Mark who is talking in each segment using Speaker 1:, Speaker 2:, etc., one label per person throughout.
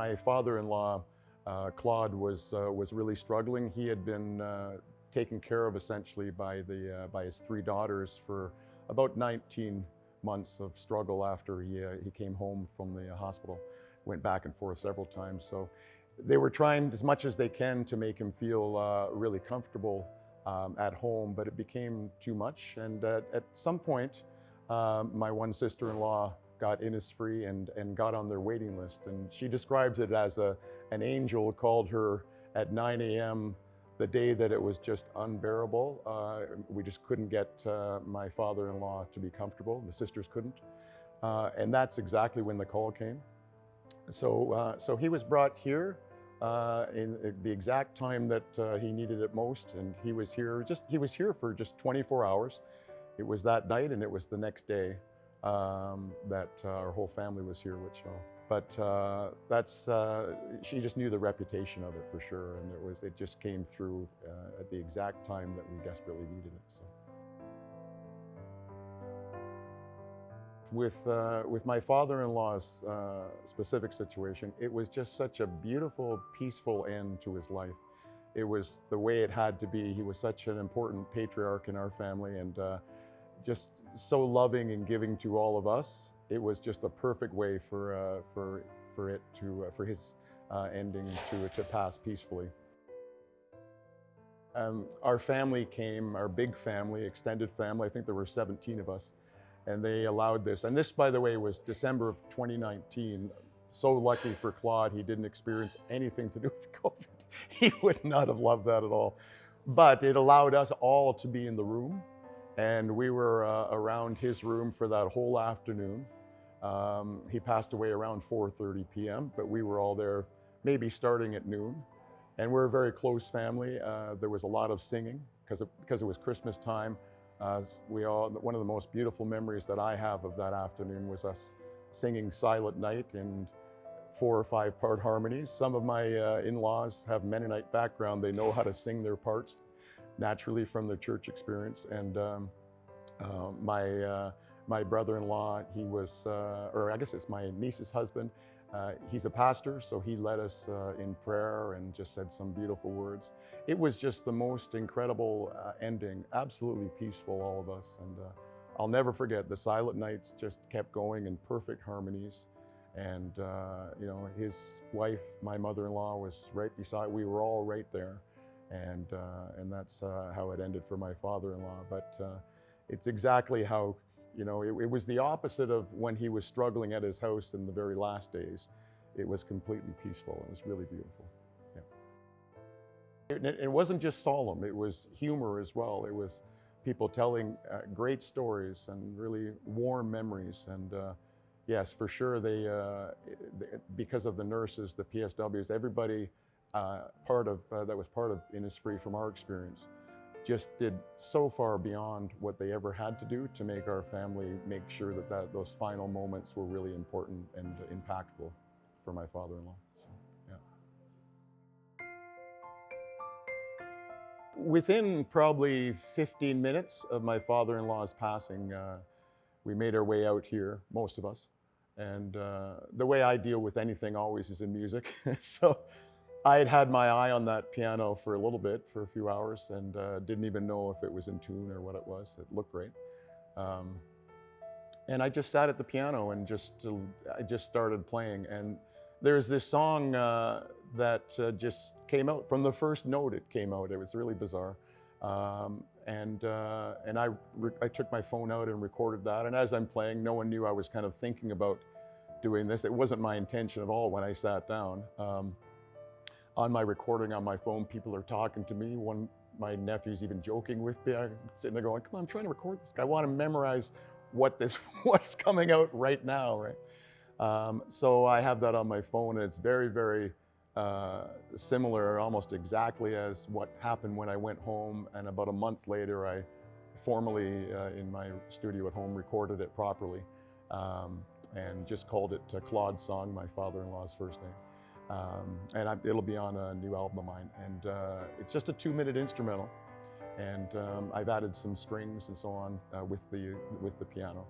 Speaker 1: my father-in-law, Claude, was really struggling. He had been taken care of essentially by his three daughters for about 19 months of struggle after he came home from the hospital. Went back and forth several times. So they were trying as much as they can to make him feel really comfortable at home, but it became too much. And at some point, my one sister-in-law got Innisfree and got on their waiting list. And she describes it as an angel called her at 9 a.m. the day that it was just unbearable. We just couldn't get my father-in-law to be comfortable. The sisters couldn't. And that's exactly when the call came. So he was brought here in the exact time that he needed it most, and he was here for just 24 hours. It was that night, and it was the next day that our whole family was here, but she just knew the reputation of it for sure, and it just came through at the exact time that we desperately needed it. So. With my father-in-law's specific situation, it was just such a beautiful, peaceful end to his life. It was the way it had to be. He was such an important patriarch in our family, and just so loving and giving to all of us. It was just a perfect way for his ending to pass peacefully. Our family came, our big family, extended family. I think there were 17 of us. And they allowed this. And this, by the way, was December of 2019. So lucky for Claude, he didn't experience anything to do with COVID. He would not have loved that at all. But it allowed us all to be in the room. And we were around his room for that whole afternoon. He passed away around 4:30 p.m., but we were all there maybe starting at noon. And we're a very close family. There was a lot of singing because it was Christmas time. One of the most beautiful memories that I have of that afternoon was us singing Silent Night in 4 or 5 part harmonies. Some of my in-laws have Mennonite background. They know how to sing their parts naturally from their church experience. And my brother-in-law, he was, or I guess it's my niece's husband, he's a pastor, so he led us in prayer and just said some beautiful words. It was just the most incredible ending, absolutely peaceful, all of us. And I'll never forget, the Silent Nights just kept going in perfect harmonies. And his wife, my mother-in-law, was right beside, we were all right there. And that's how it ended for my father-in-law. But it's exactly how, it was the opposite of when he was struggling at his house in the very last days. It was completely peaceful. It was really beautiful. Yeah. It wasn't just solemn, it was humor as well. It was people telling great stories and really warm memories. And yes, for sure, because of the nurses, the PSWs, everybody that was part of Innisfree from our experience, just did so far beyond what they ever had to do to make our family make sure that those final moments were really important and impactful for my father-in-law. So, yeah. Within probably 15 minutes of my father-in-law's passing, we made our way out here, most of us. And the way I deal with anything always is in music. So I had my eye on that piano for a little bit, for a few hours, and didn't even know if it was in tune or what it was. It looked great. And I just sat at the piano and I just started playing. And there's this song that just came out. From the first note it came out. It was really bizarre. And I took my phone out and recorded that. And as I'm playing, no one knew I was kind of thinking about doing this. It wasn't my intention at all when I sat down. On my recording on my phone, people are talking to me. My nephew's even joking with me. I'm sitting there going, come on, I'm trying to record this. I want to memorize what's coming out right now, right? So I have that on my phone, and it's very, very similar, almost exactly as what happened when I went home. And about a month later, I formally, in my studio at home, recorded it properly and just called it Claude's Song, my father-in-law's first name. And it'll be on a new album of mine. And it's just a 2-minute instrumental. And I've added some strings and so on with the piano.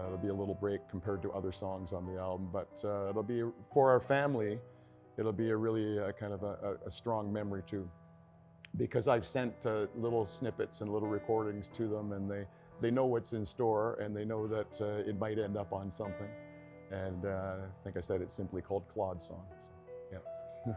Speaker 1: It'll be a little break compared to other songs on the album, but it'll be for our family. It'll be a really kind of a strong memory too, because I've sent little snippets and little recordings to them, and they know what's in store, and they know that it might end up on something. And I think I said it's simply called Claude's Song. So, yeah.